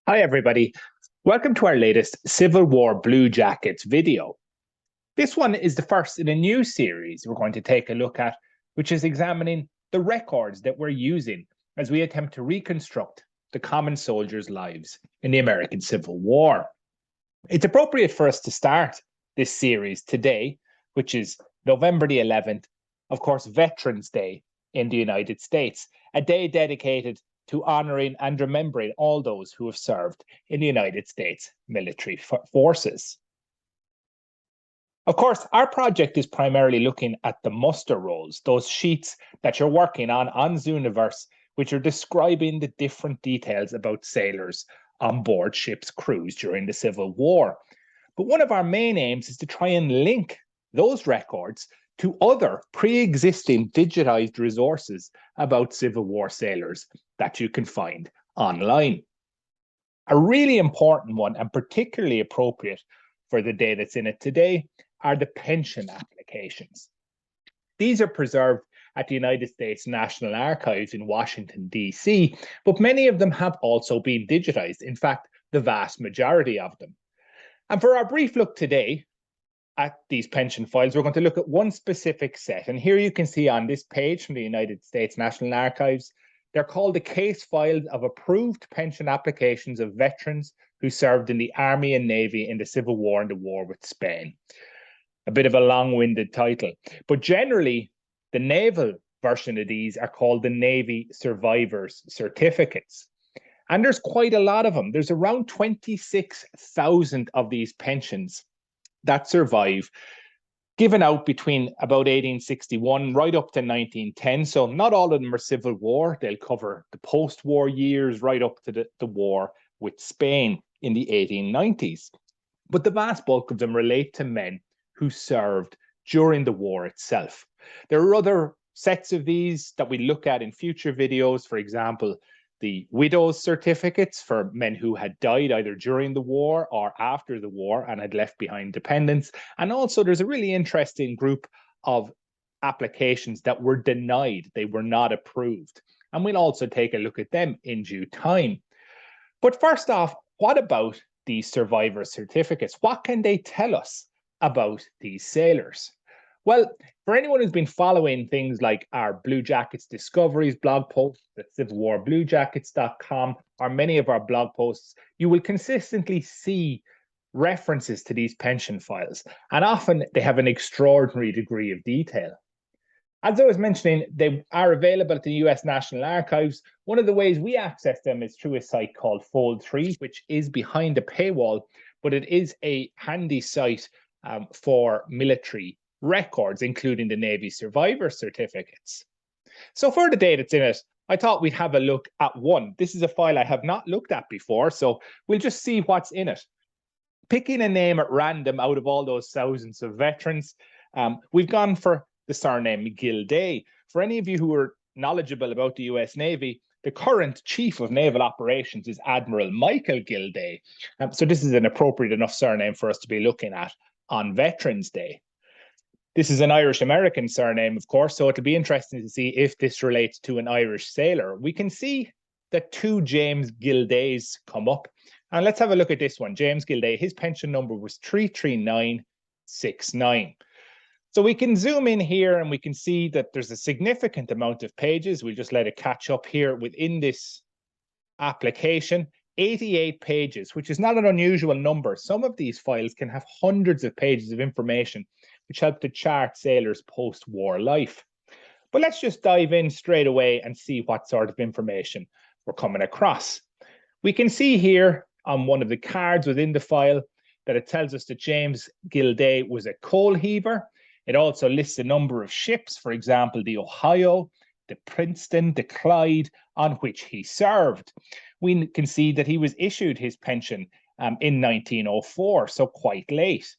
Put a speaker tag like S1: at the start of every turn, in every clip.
S1: Hi, everybody. Welcome to our latest Civil War Bluejackets video. This one is the first in a new series we're going to take a look at, which is examining the records that we're using as we attempt to reconstruct the common soldiers' lives in the American Civil War. It's appropriate for us to start this series today, which is November the 11th, of course, Veterans Day in the United States, a day dedicated to honoring and remembering all those who have served in the United States military forces. Of course, our project is primarily looking at the muster rolls, those sheets that you're working on Zooniverse, which are describing the different details about sailors on board ships' crews during the Civil War. But one of our main aims is to try and link those records to other pre-existing digitized resources about Civil War sailors that you can find online. A really important one, and particularly appropriate for the day that's in it today, are the pension applications. These are preserved at the United States National Archives in Washington, D.C., but many of them have also been digitized. In fact, the vast majority of them. And for our brief look today at these pension files, we're going to look at one specific set. And here you can see on this page from the United States National Archives, they're called the case files of approved pension applications of veterans who served in the Army and Navy in the Civil War and the war with Spain. A bit of a long-winded title, but generally the naval version of these are called the Navy Survivors Certificates. And there's quite a lot of them. There's around 26,000 of these pensions that survive, given out between about 1861 right up to 1910. So not all of them are Civil War. They'll cover the post-war years right up to the war with Spain in the 1890s. But the vast bulk of them relate to men who served during the war itself. There are other sets of these that we look at in future videos. For example, the widow's certificates for men who had died either during the war or after the war and had left behind dependents. And also there's a really interesting group of applications that were denied. They were not approved. And we'll also take a look at them in due time. But first off, what about these survivor certificates? What can they tell us about these sailors? Well, for anyone who's been following things like our Bluejackets Discoveries blog posts at civilwarbluejackets.com or many of our blog posts, you will consistently see references to these pension files, and often they have an extraordinary degree of detail. As I was mentioning, they are available at the US National Archives. One of the ways we access them is through a site called Fold3, which is behind a paywall, but it is a handy site for military records, including the Navy Survivor Certificates. So for the day that's in it, I thought we'd have a look at one. This is a file I have not looked at before, so we'll just see what's in it. Picking a name at random out of all those thousands of veterans, we've gone for the surname Gilday. For any of you who are knowledgeable about the US Navy, the current Chief of Naval Operations is Admiral Michael Gilday. So this is an appropriate enough surname for us to be looking at on Veterans Day. This is an Irish-American surname, of course, so it'll be interesting to see if this relates to an Irish sailor. We can see that two James Gildays come up. And let's have a look at this one. James Gilday, his pension number was 33969. So we can zoom in here and we can see that there's a significant amount of pages. We'll just let it catch up here within this application. 88 pages, which is not an unusual number. Some of these files can have hundreds of pages of information, which help to chart sailors' post-war life. But let's just dive in straight away and see what sort of information we're coming across. We can see here on one of the cards within the file that it tells us that James Gilday was a coal heaver. It also lists a number of ships, for example, the Ohio, the Princeton, the Clyde, on which he served. We can see that he was issued his pension in 1904, so quite late.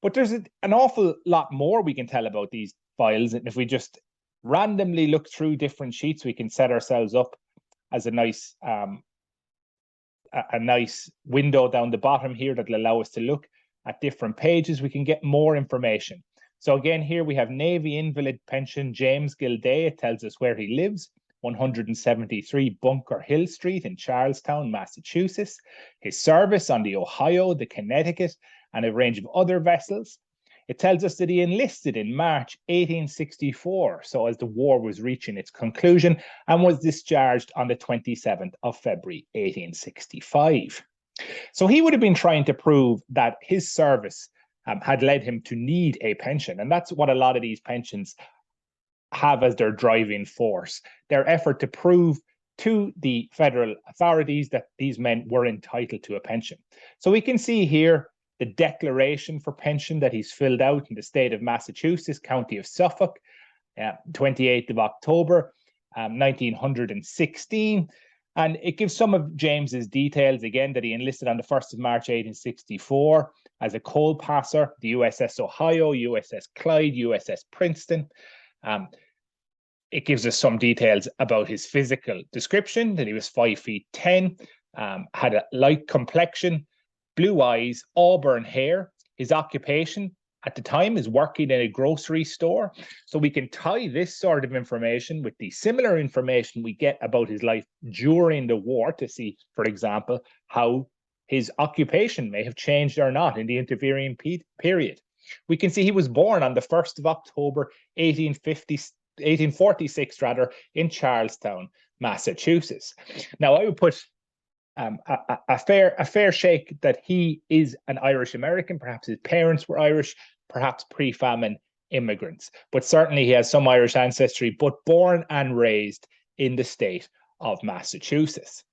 S1: But there's an awful lot more we can tell about these files. And if we just randomly look through different sheets, we can set ourselves up as a nice window down the bottom here that will allow us to look at different pages. We can get more information. So again, here we have Navy Invalid Pension, James Gilday. It tells us where he lives, 173 Bunker Hill Street in Charlestown, Massachusetts, his service on the Ohio, the Connecticut, and a range of other vessels. It tells us that he enlisted in March 1864, so as the war was reaching its conclusion, and was discharged on the 27th of February 1865. So he would have been trying to prove that his service had led him to need a pension. And that's what a lot of these pensions have as their driving force, their effort to prove to the federal authorities that these men were entitled to a pension. So we can see here the declaration for pension that he's filled out in the state of Massachusetts, county of Suffolk, 28th of October, 1916. And it gives some of James's details, again, that he enlisted on the 1st of March, 1864 as a coal passer, the USS Ohio, USS Clyde, USS Princeton. It gives us some details about his physical description, that he was 5'10", had a light complexion, blue eyes, auburn hair. His occupation at the time is working in a grocery store. So we can tie this sort of information with the similar information we get about his life during the war to see, for example, how his occupation may have changed or not in the intervening period. We can see he was born on the 1st of October, 1846, in Charlestown, Massachusetts. Now, I would put a fair shake that he is an Irish American. Perhaps his parents were Irish, perhaps pre-famine immigrants, but certainly he has some Irish ancestry, but born and raised in the state of Massachusetts.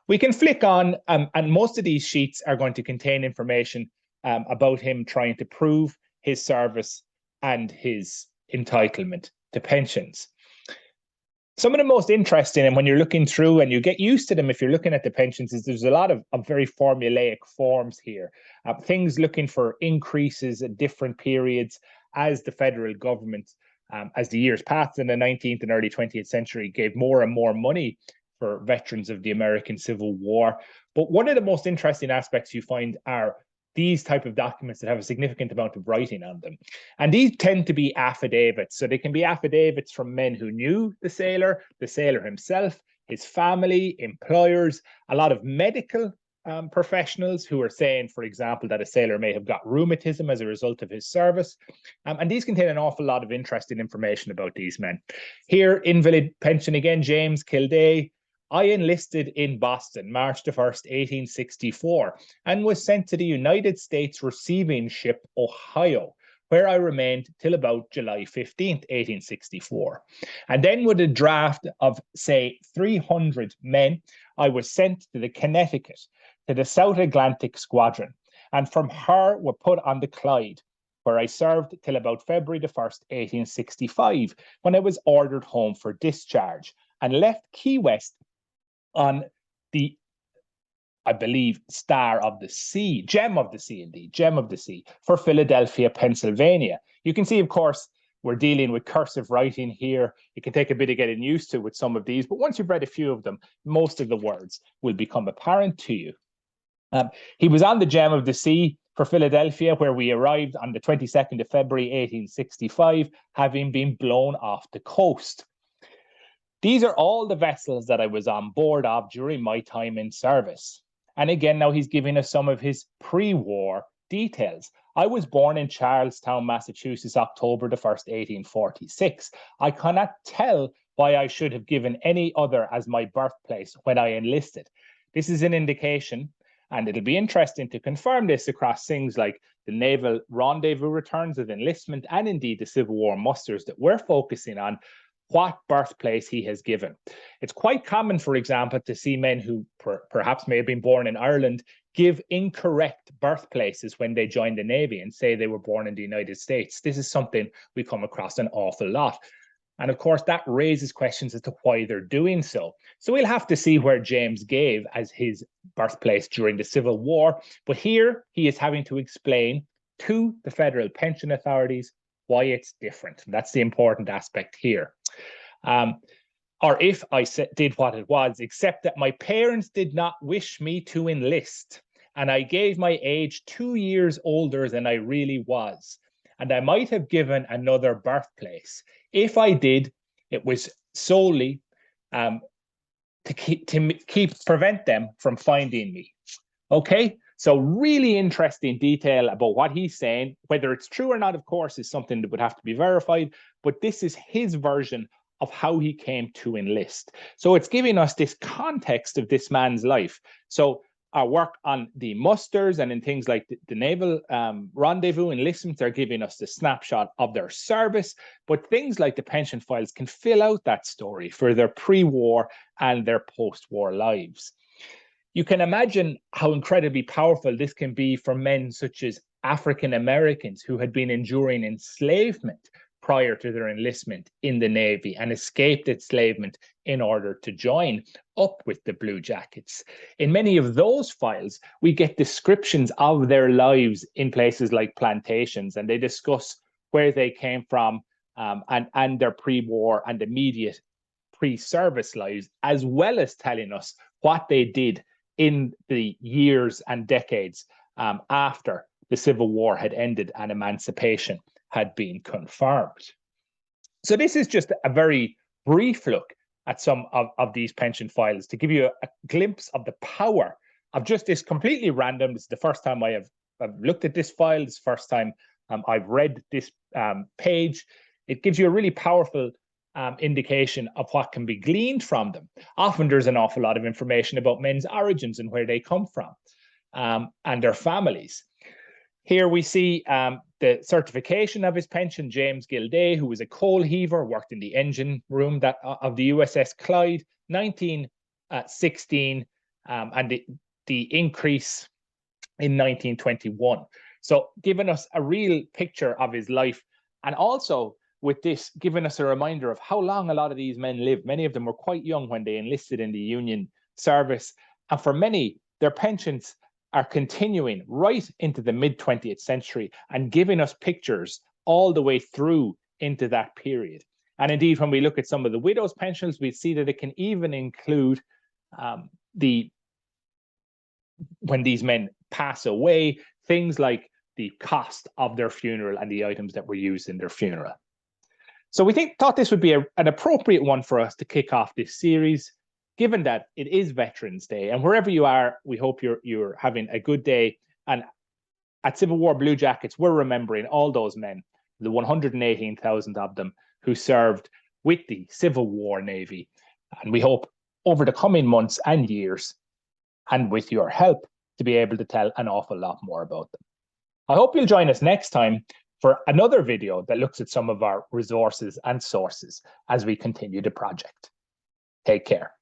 S1: We can flick on, and most of these sheets are going to contain information about him trying to prove his service and his entitlement to pensions. Some of the most interesting, and when you're looking through and you get used to them if you're looking at the pensions, is there's a lot of very formulaic forms here. Things looking for increases at different periods as the federal government, as the years passed in the 19th and early 20th century, gave more and more money for veterans of the American Civil War. But one of the most interesting aspects you find are these type of documents that have a significant amount of writing on them. And these tend to be affidavits. So they can be affidavits from men who knew the sailor himself, his family, employers, a lot of medical professionals who are saying, for example, that a sailor may have got rheumatism as a result of his service. And these contain an awful lot of interesting information about these men. Here, invalid pension again, James Kildare. I enlisted in Boston, March the 1st, 1864, and was sent to the United States Receiving Ship, Ohio, where I remained till about July 15th, 1864. And then with a draft of, say, 300 men, I was sent to the Connecticut, to the South Atlantic Squadron, and from her were put on the Clyde, where I served till about February the 1st, 1865, when I was ordered home for discharge, and left Key West on the, I believe, Gem of the Sea, for Philadelphia, Pennsylvania. You can see, of course, we're dealing with cursive writing here. It can take a bit of getting used to with some of these, but once you've read a few of them, most of the words will become apparent to you. He was on the Gem of the Sea for Philadelphia, where we arrived on the 22nd of February, 1865, having been blown off the coast. These are all the vessels that I was on board of during my time in service. And again, now he's giving us some of his pre-war details. I was born in Charlestown, Massachusetts, October the 1st, 1846. I cannot tell why I should have given any other as my birthplace when I enlisted. This is an indication, and it'll be interesting to confirm this across things like the Naval Rendezvous returns of enlistment and indeed the Civil War musters that we're focusing on, what birthplace he has given. It's quite common, for example, to see men who perhaps may have been born in Ireland give incorrect birthplaces when they join the Navy and say they were born in the United States. This is something we come across an awful lot. And of course, that raises questions as to why they're doing so. So we'll have to see where James gave as his birthplace during the Civil War. But here he is having to explain to the federal pension authorities why it's different. That's the important aspect here. Or if I did what it was, except that my parents did not wish me to enlist, and I gave my age 2 years older than I really was, and I might have given another birthplace. If I did, it was solely to prevent them from finding me. Okay, so really interesting detail about what he's saying. Whether it's true or not, of course, is something that would have to be verified, but this is his version of how he came to enlist. So it's giving us this context of this man's life. So our work on the musters and in things like the naval rendezvous enlistments are giving us the snapshot of their service, but things like the pension files can fill out that story for their pre-war and their post-war lives. You can imagine how incredibly powerful this can be for men such as African Americans who had been enduring enslavement prior to their enlistment in the Navy and escaped enslavement in order to join up with the Bluejackets. In many of those files, we get descriptions of their lives in places like plantations, and they discuss where they came from and their pre-war and immediate pre-service lives, as well as telling us what they did in the years and decades after the Civil War had ended and emancipation had been confirmed. So this is just a very brief look at some of these pension files to give you a glimpse of the power of just this completely random. This is the first time I've looked at this file. It's the first time I've read this page. It gives you a really powerful indication of what can be gleaned from them. Often there's an awful lot of information about men's origins and where they come from and their families. Here we see the certification of his pension. James Gilday, who was a coal heaver, worked in the engine room of the USS Clyde, 1916, and the increase in 1921. So giving us a real picture of his life, and also with this giving us a reminder of how long a lot of these men lived. Many of them were quite young when they enlisted in the Union service, and for many, their pensions are continuing right into the mid-20th century and giving us pictures all the way through into that period. And indeed, when we look at some of the widows' pensions, we see that it can even include when these men pass away, things like the cost of their funeral and the items that were used in their funeral. So we thought this would be an appropriate one for us to kick off this series, given that it is Veterans Day. And wherever you are, we hope you're having a good day. And at Civil War Bluejackets, we're remembering all those men, the 118,000 of them who served with the Civil War Navy. And we hope over the coming months and years, and with your help, to be able to tell an awful lot more about them. I hope you'll join us next time for another video that looks at some of our resources and sources as we continue the project. Take care.